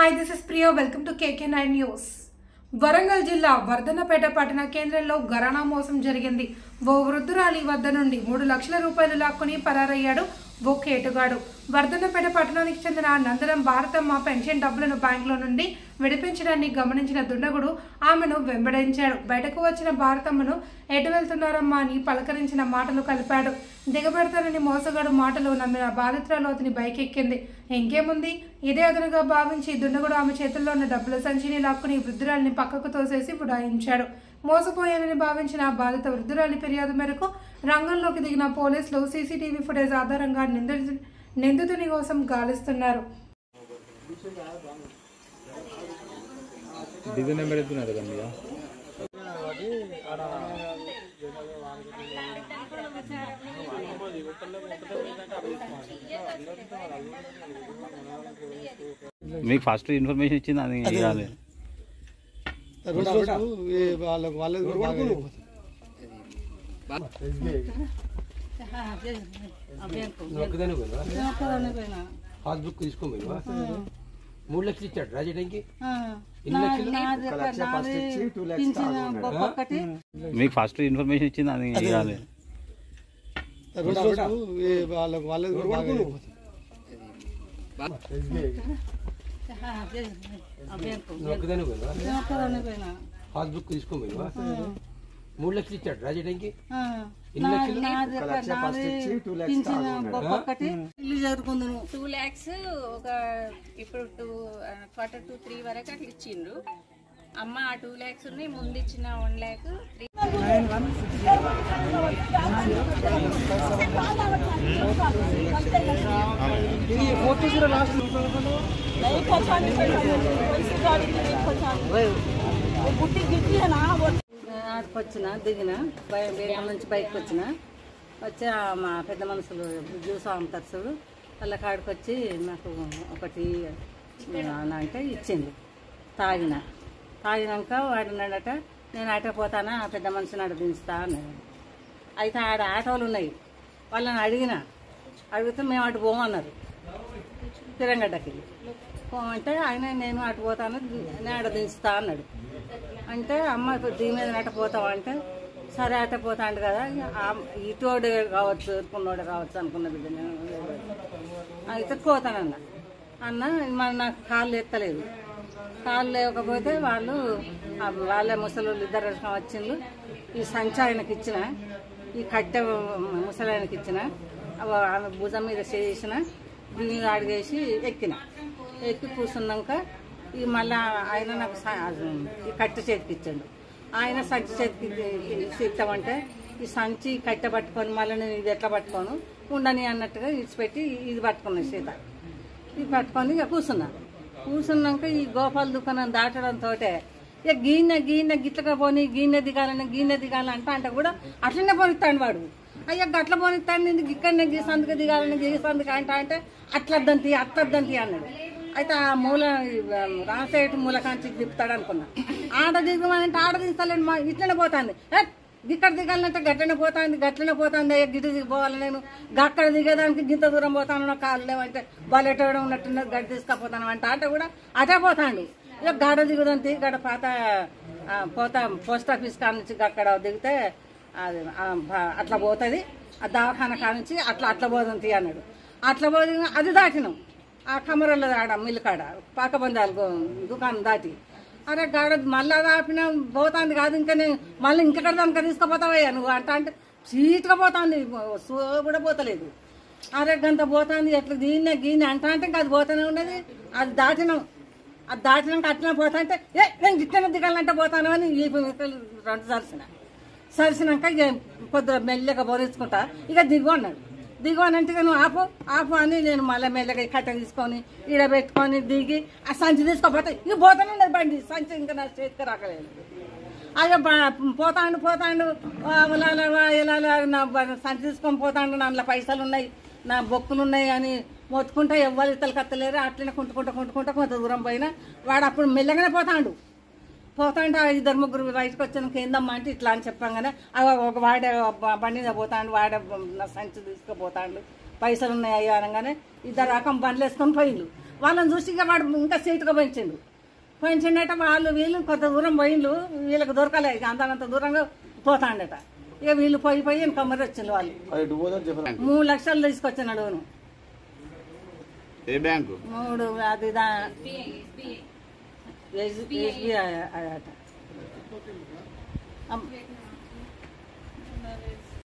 Hi, this is Priya. Welcome to KK9 News. Warangal జిల్లా వర్ధనపేట పట్టణ కేంద్రంలో గరానా మోసం జరిగింది. ఓ వృద్ధురాలి వద్ద నుండి 3 లక్షల రూపాయలు లాక్కొని పరారయ్యాడు ఓ కేటుగాడు. వర్ధనపేట పట్టణానికి చెందిన నందరం భారతమ్మ పెన్షన్ డబ్బులను బ్యాంకులో నుండి విడిపించడాన్ని గమనించిన దుండగుడు ఆమెను వెంబడించాడు. బయటకు వచ్చిన భారతమ్మను ఎటు వెళ్తున్నారమ్మా అని పలకరించిన మాటలు కలిపాడు. దిగబెడతానని మోసగాడు మాటలు నమ్మిన బాధితురాలు అతని బైక్ ఎక్కింది. ఇంకేముంది, ఇదే అదనుగా భావించి దుండగుడు ఆమె చేతుల్లో ఉన్న డబ్బుల సంచిని లాక్కుని వృద్ధురాలిని పక్కకు తోసేసి ఉడాయించాడు. మోసపోయానని భావించిన బాధిత వృద్ధురాలి ఫిర్యాదు మేరకు రంగంలోకి దిగిన పోలీసులు సీసీటీవీ ఫుటేజ్ ఆధారంగా నిందితుని కోసం గాలిస్తున్నారు. మీకు ఫస్ట్ ఇన్ఫర్మేషన్ ఇచ్చింది అది పాస్బుక్ తీసుకోమా 3 లక్షలు ఇచ్చాడు రాజేటానికి. మీకు ఫస్ట్ ఇన్ఫర్మేషన్ ఇచ్చింది అది పాస్బుక్ తీసుకోమా 3 లక్షలు ఇచ్చాడు రాజేటానికి. ఇల్లు జరుపుకుందాను 2 lakhs ఒక ఇప్పుడు 2-3 వరకు అట్లా ఇచ్చిండ్రు. అమ్మ ఆ 2 lakhs ఉన్నాయి, ముందు ఇచ్చిన 1 lakh. వచ్చిన దిగిన వేరే నుంచి బయటకు వచ్చిన మా పెద్ద మనుషులు జ్యూస్ అమ్ముతారు వాళ్ళ కాడికి వచ్చి నాకు ఒకటి అంటే ఇచ్చింది. తాగినాక వాడినాడట, నేను ఆట పోతానా ఆ పెద్ద మనిషిని ఆడ దించుతా అన్నాడు. అయితే ఆడ ఆటోలు ఉన్నాయి, వాళ్ళని అడిగితే మేము అటు పోమన్నారు. తిరంగడ్డకి పోమంటే ఆయన నేను అటు పోతాను, నేను ఆడ దించుతా అన్నాడు. అంటే అమ్మ దీని మీద అట పోతావా అంటే సరే అట పోతాండు కదా, ఇటోడు కావచ్చు ఎరుకున్నోడు కావచ్చు అనుకున్న బిడ్డ. నేను అయితే పోతానన్న మరి నాకు కాళ్ళు ఎత్తలేదు. కాళ్ళు లేకపోతే వాళ్ళే ముసలు ఇద్దరు వచ్చిండ్రు. ఈ సంచి ఆయనకి ఇచ్చిన, ఈ కట్టె ముసలాయనకి ఇచ్చిన, ఆమె భుజం మీద చేసిన, దీన్ని అడిగేసి ఎక్కి కూర్చున్నాక ఈ మళ్ళీ ఆయన నాకు ఈ కట్టె చేతికి ఇచ్చాడు. ఆయన సంచి చేతికి ఇస్తామంటే ఈ సంచి కట్టె పట్టుకొని మళ్ళీ నేను ఇది ఎట్లా పట్టుకోను ఉండని అన్నట్టుగా ఇచ్చిపెట్టి ఇది పట్టుకున్నాను సీత. ఇది పట్టుకొని ఇక కూర్చున్నాక ఈ గోపాల దుకాణం దాటడంతో ఇక గీన్నె గిట్లగా పోనీ గిన్నె దిగాలని అంటే కూడా అట్లనే పోనిస్తాడు వాడు. అయ్యా గట్ల పోనిస్తాను, నేను ఇక్కడనే గీసందుకు దిగాలని గీసందుకు అంటే అట్లద్దంతి అన్నాడు. అయితే ఆ రాసేటి మూలకాంచి దిప్పుతాడు అనుకున్నా. ఆడ దిగమంటే ఆడ దిగుతాలేండి, మా ఇట్లనే పోతుంది. ఇక్కడ దిగాలంటే గట్లనే పోతుంది అయ్యా గిట్టు దిగిపోవాలి, నేను అక్కడ దిగేదానికి గింత దూరం పోతాను, నా కాళ్ళు లేవంటే బలెట్టడం ఉన్నట్టున్నది, గడ్డి తీసుకపోతాను అంటే కూడా అటే పోతాండు. ఇక గడ దిగుదంతి గడ పోస్ట్ ఆఫీస్ కాడ నుంచి అక్కడ దిగితే అది అట్లా పోతుంది, ఆ దవాఖాన కాడ నుంచి అట్లా పోదంతి అన్నాడు. అట్లా పోది అది దాటినాం ఆ కమరల్లో ఆడ మిల్లు కాడ పాకబందాలు దుకాణం దాటి. అరే గాడ మళ్ళీ దాపిన పోతుంది కాదు, ఇంకా నేను మళ్ళీ ఇంకెక్కడ దానిక తీసుకుపోతావయ్యా నువ్వు అంటే చీట్గా పోతుంది, సో కూడా పోతలేదు. అరే గంత పోతుంది ఎట్లా గీన్నె అంటే ఇంకా అది పోతూనే ఉన్నది. అది దాటినాక అట్లనే పోతా అంటే నేను గిట్టనే దిగాలంటే పోతాను అని ఈ రెండు సరిసినాక ఇక కొద్దిగా మెల్లగా బోరించుకుంటా. ఇక దిగోనంటే నువ్వు ఆపు అని నేను మళ్ళీ మెల్లగా కట్ట తీసుకొని ఈడ పెట్టుకొని దిగి ఆ సంచి తీసుకోపోతే ఇక పోతానే ఉండదు బండి, సంచి ఇంకా నా చేతికి రాకలేదు. అయ్యో పోతాండు ఇలా నా సంచి తీసుకొని పోతాండు, నా అందులో పైసలు ఉన్నాయి, నా బొక్కులు ఉన్నాయి అని మొత్తుకుంటా ఎవ్వరు ఇతలు కత్తలేరు. అట్లనే కుంటుకుంటా కొంత దూరం పోయినా వాడు అప్పుడు మెల్లగానే పోతాండు. పోతాంటే 2-3 బయటకు వచ్చాను ఏందమ్మా అంటే ఇట్లా అని చెప్పంగానే ఒక వాడే బండి మీద పోతాండు, వాడే సంచి తీసుకుపోతాండు, పైసలు ఉన్నాయి అయ్యా అనగానే 2 రకం బండ్లు వేసుకొని వాళ్ళని చూసి ఇక వాడు ఇంకా సీటుగా పెంచిండట. వాళ్ళు వీళ్ళు కొంత దూరం పోయిండ్రు, వీళ్ళకి దొరకలే ఇక అంతంత దూరంగా పోతాండట. ఇక వీళ్ళు పోయి కమ్మరి వచ్చిండ్రు. వాళ్ళు 3 లక్షలు తీసుకొచ్చిన లోను. ఏ బ్యాంకు? 3 అది SBI అట.